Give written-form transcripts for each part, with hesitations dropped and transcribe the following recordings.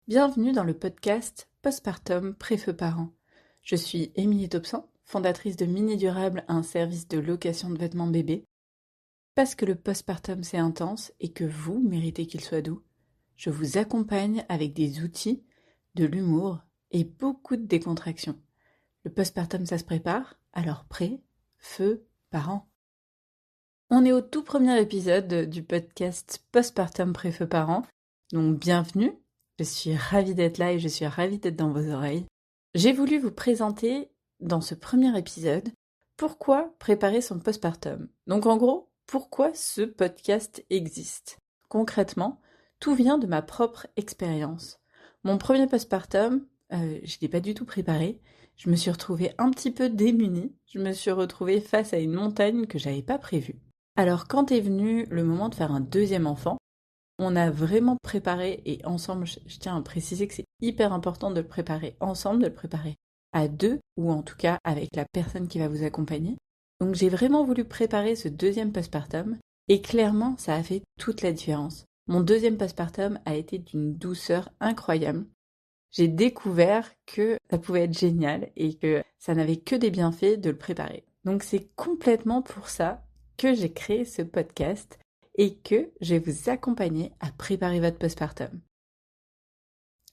Bienvenue dans le podcast Postpartum Préfeu Parents. Je suis Émilie Topsan, fondatrice de Mini Durable, un service de location de vêtements bébés. Parce que le postpartum c'est intense et que vous méritez qu'il soit doux, je vous accompagne avec des outils, de l'humour et beaucoup de décontraction. Le postpartum ça se prépare, alors prêt, feu, parents. On est au tout premier épisode du podcast Postpartum Préfeu Parents, donc bienvenue. Je suis ravie d'être là et je suis ravie d'être dans vos oreilles. J'ai voulu vous présenter dans ce premier épisode pourquoi préparer son postpartum. Donc en gros, pourquoi ce podcast existe. Concrètement, tout vient de ma propre expérience. Mon premier postpartum, je ne l'ai pas du tout préparé. Je me suis retrouvée un petit peu démunie. Je me suis retrouvée face à une montagne que j'avais pas prévue. Alors quand est venu le moment de faire un deuxième enfant, on a vraiment préparé, et ensemble, je tiens à préciser que c'est hyper important de le préparer ensemble, de le préparer à deux, ou en tout cas avec la personne qui va vous accompagner. Donc j'ai vraiment voulu préparer ce deuxième postpartum, et clairement, ça a fait toute la différence. Mon deuxième postpartum a été d'une douceur incroyable. J'ai découvert que ça pouvait être génial, et que ça n'avait que des bienfaits de le préparer. Donc c'est complètement pour ça que j'ai créé ce podcast, et que je vais vous accompagner à préparer votre postpartum.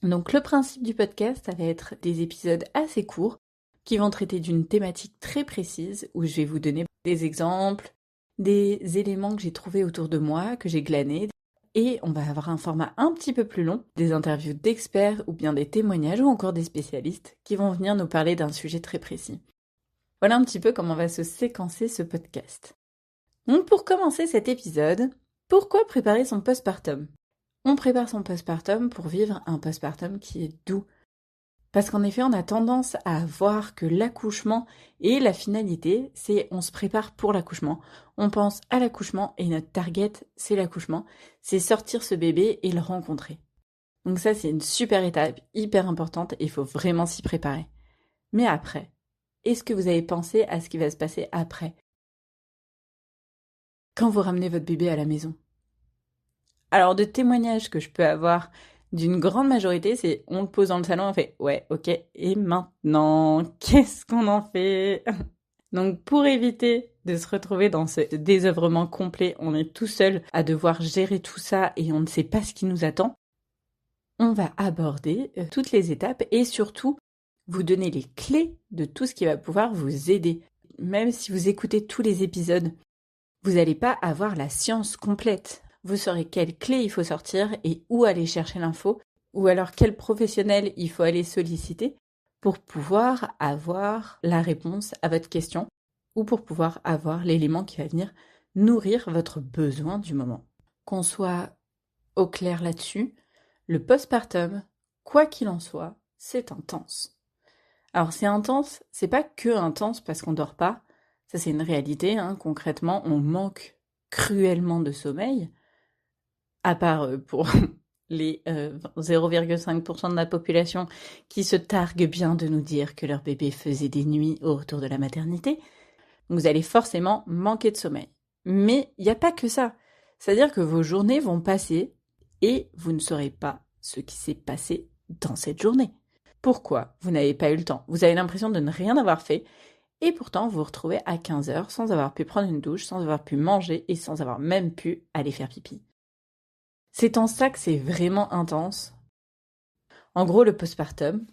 Donc le principe du podcast, ça va être des épisodes assez courts qui vont traiter d'une thématique très précise où je vais vous donner des exemples, des éléments que j'ai trouvés autour de moi, que j'ai glanés, et on va avoir un format un petit peu plus long, des interviews d'experts ou bien des témoignages ou encore des spécialistes qui vont venir nous parler d'un sujet très précis. Voilà un petit peu comment va se séquencer ce podcast. Donc pour commencer cet épisode, pourquoi préparer son postpartum ? On prépare son postpartum pour vivre un postpartum qui est doux. Parce qu'en effet, on a tendance à voir que l'accouchement et la finalité, c'est on se prépare pour l'accouchement. On pense à l'accouchement et notre target, c'est l'accouchement. C'est sortir ce bébé et le rencontrer. Donc ça, c'est une super étape, hyper importante et il faut vraiment s'y préparer. Mais après, est-ce que vous avez pensé à ce qui va se passer après ? Quand vous ramenez votre bébé à la maison. Alors, de témoignages que je peux avoir d'une grande majorité, c'est on le pose dans le salon, on fait « ouais, ok, et maintenant, qu'est-ce qu'on en fait ?» Donc, pour éviter de se retrouver dans ce désœuvrement complet, on est tout seul à devoir gérer tout ça et on ne sait pas ce qui nous attend, on va aborder toutes les étapes et surtout vous donner les clés de tout ce qui va pouvoir vous aider. Même si vous écoutez tous les épisodes, vous n'allez pas avoir la science complète. Vous saurez quelles clés il faut sortir et où aller chercher l'info, ou alors quel professionnel il faut aller solliciter pour pouvoir avoir la réponse à votre question, ou pour pouvoir avoir l'élément qui va venir nourrir votre besoin du moment. Qu'on soit au clair là-dessus, le postpartum, quoi qu'il en soit, c'est intense. Alors c'est intense, c'est pas que intense parce qu'on dort pas, ça c'est une réalité, concrètement on manque cruellement de sommeil, à part pour les 0,5% de la population qui se targuent bien de nous dire que leur bébé faisait des nuits au retour de la maternité. Donc vous allez forcément manquer de sommeil. Mais il n'y a pas que ça. C'est-à-dire que vos journées vont passer et vous ne saurez pas ce qui s'est passé dans cette journée. Pourquoi vous n'avez pas eu le temps ? Vous avez l'impression de ne rien avoir fait et pourtant vous vous retrouvez à 15h sans avoir pu prendre une douche, sans avoir pu manger et sans avoir même pu aller faire pipi. C'est en ça que c'est vraiment intense. En gros, le postpartum,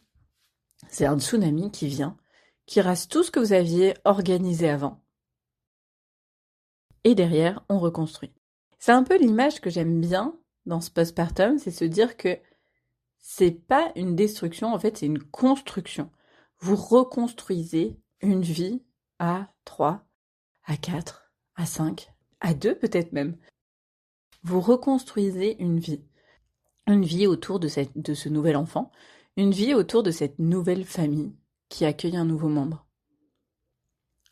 c'est un tsunami qui vient, qui rase tout ce que vous aviez organisé avant. Et derrière, on reconstruit. C'est un peu l'image que j'aime bien dans ce postpartum, c'est se dire que c'est pas une destruction, en fait, c'est une construction. Vous reconstruisez une vie à 3, à 4, à 5, à 2 peut-être même. Vous reconstruisez une vie autour de ce nouvel enfant, une vie autour de cette nouvelle famille qui accueille un nouveau membre.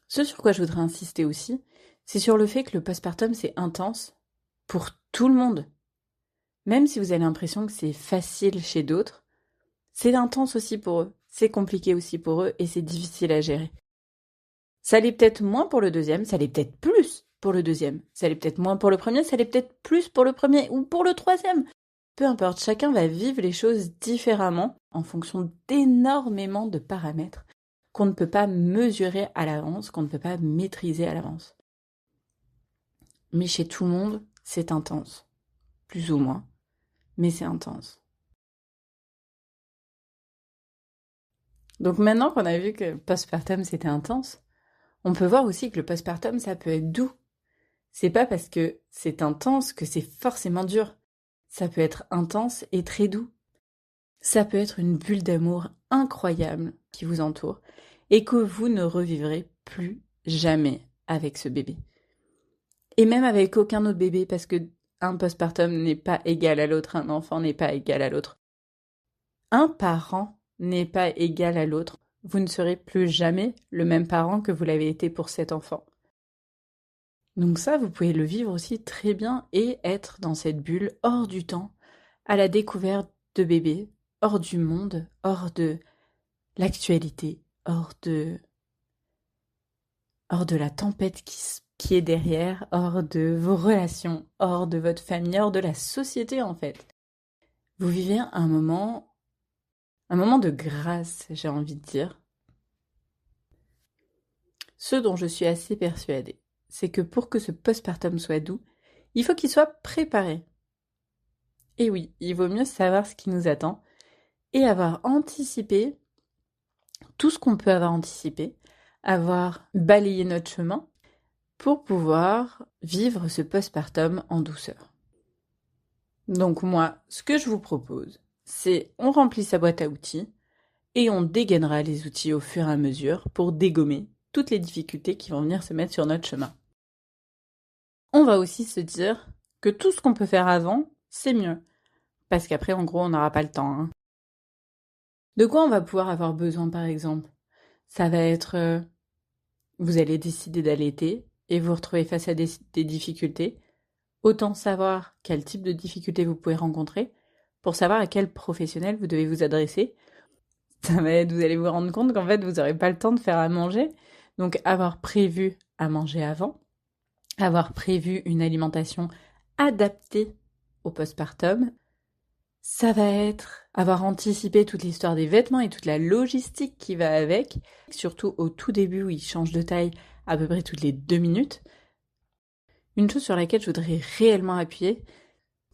Ce sur quoi je voudrais insister aussi, c'est sur le fait que le postpartum c'est intense pour tout le monde. Même si vous avez l'impression que c'est facile chez d'autres, c'est intense aussi pour eux, c'est compliqué aussi pour eux et c'est difficile à gérer. Ça l'est peut-être moins pour le deuxième, ça l'est peut-être plus pour le deuxième, ça l'est peut-être moins pour le premier, ça l'est peut-être plus pour le premier ou pour le troisième. peu importe, chacun va vivre les choses différemment en fonction d'énormément de paramètres qu'on ne peut pas mesurer à l'avance, qu'on ne peut pas maîtriser à l'avance. Mais chez tout le monde, c'est intense, plus ou moins, mais c'est intense. Donc maintenant qu'on a vu que le postpartum c'était intense, on peut voir aussi que le postpartum ça peut être doux. C'est pas parce que c'est intense que c'est forcément dur. Ça peut être intense et très doux. Ça peut être une bulle d'amour incroyable qui vous entoure et que vous ne revivrez plus jamais avec ce bébé. Et même avec aucun autre bébé, parce que un postpartum n'est pas égal à l'autre, un enfant n'est pas égal à l'autre. Un parent n'est pas égal à l'autre. Vous ne serez plus jamais le même parent que vous l'avez été pour cet enfant. Donc ça, vous pouvez le vivre aussi très bien et être dans cette bulle hors du temps, à la découverte de bébés, hors du monde, hors de l'actualité, hors de la tempête qui est derrière, hors de vos relations, hors de votre famille, hors de la société en fait. Vous vivez un moment de grâce, j'ai envie de dire. Ce dont je suis assez persuadée, c'est que pour que ce postpartum soit doux, il faut qu'il soit préparé. Et oui, il vaut mieux savoir ce qui nous attend et avoir anticipé tout ce qu'on peut avoir anticipé, avoir balayé notre chemin pour pouvoir vivre ce postpartum en douceur. Donc moi, ce que je vous propose, c'est on remplit sa boîte à outils et on dégainera les outils au fur et à mesure pour dégommer toutes les difficultés qui vont venir se mettre sur notre chemin. On va aussi se dire que tout ce qu'on peut faire avant, c'est mieux. Parce qu'après, en gros, on n'aura pas le temps. Hein. De quoi on va pouvoir avoir besoin, par exemple? Ça va être... vous allez décider d'allaiter et vous retrouvez face à des difficultés. Autant savoir quel type de difficultés vous pouvez rencontrer pour savoir à quel professionnel vous devez vous adresser. Ça va être, vous allez vous rendre compte qu'en fait, vous n'aurez pas le temps de faire à manger. Donc, avoir prévu à manger avant, avoir prévu une alimentation adaptée au postpartum, ça va être avoir anticipé toute l'histoire des vêtements et toute la logistique qui va avec, surtout au tout début où ils changent de taille à peu près toutes les 2 minutes. Une chose sur laquelle je voudrais réellement appuyer,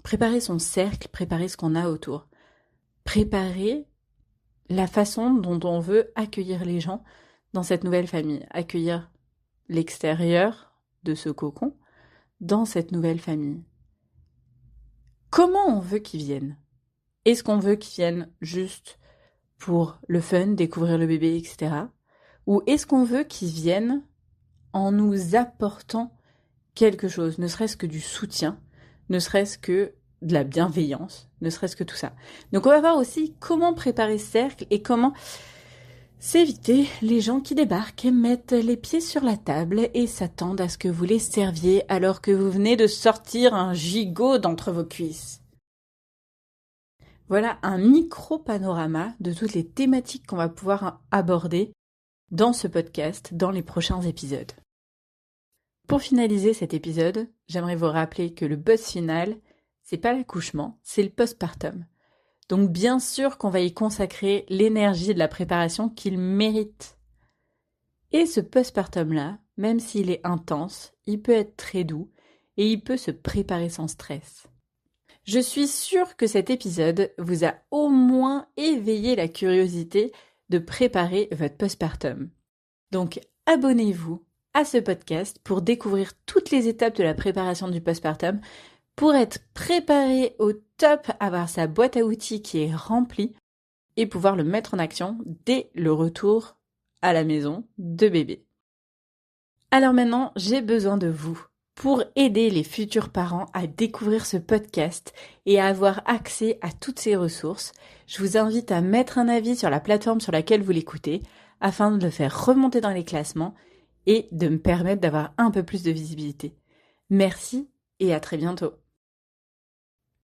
préparer son cercle, préparer ce qu'on a autour. Préparer la façon dont on veut accueillir les gens dans cette nouvelle famille, accueillir l'extérieur de ce cocon dans cette nouvelle famille. Comment on veut qu'ils viennent? Est-ce qu'on veut qu'ils viennent juste pour le fun, découvrir le bébé, etc. Ou est-ce qu'on veut qu'ils viennent en nous apportant quelque chose, ne serait-ce que du soutien, ne serait-ce que de la bienveillance, ne serait-ce que tout ça. Donc on va voir aussi comment préparer ce cercle et comment s'éviter les gens qui débarquent, mettent les pieds sur la table et s'attendent à ce que vous les serviez alors que vous venez de sortir un gigot d'entre vos cuisses. Voilà un micro-panorama de toutes les thématiques qu'on va pouvoir aborder dans ce podcast, dans les prochains épisodes. Pour finaliser cet épisode, j'aimerais vous rappeler que le buzz final, c'est pas l'accouchement, c'est le postpartum. Donc bien sûr qu'on va y consacrer l'énergie de la préparation qu'il mérite. Et ce postpartum-là, même s'il est intense, il peut être très doux et il peut se préparer sans stress. Je suis sûre que cet épisode vous a au moins éveillé la curiosité de préparer votre postpartum. Donc abonnez-vous à ce podcast pour découvrir toutes les étapes de la préparation du postpartum, pour être préparé au top, avoir sa boîte à outils qui est remplie et pouvoir le mettre en action dès le retour à la maison de bébé. Alors maintenant, j'ai besoin de vous pour aider les futurs parents à découvrir ce podcast et à avoir accès à toutes ces ressources. Je vous invite à mettre un avis sur la plateforme sur laquelle vous l'écoutez afin de le faire remonter dans les classements et de me permettre d'avoir un peu plus de visibilité. Merci et à très bientôt.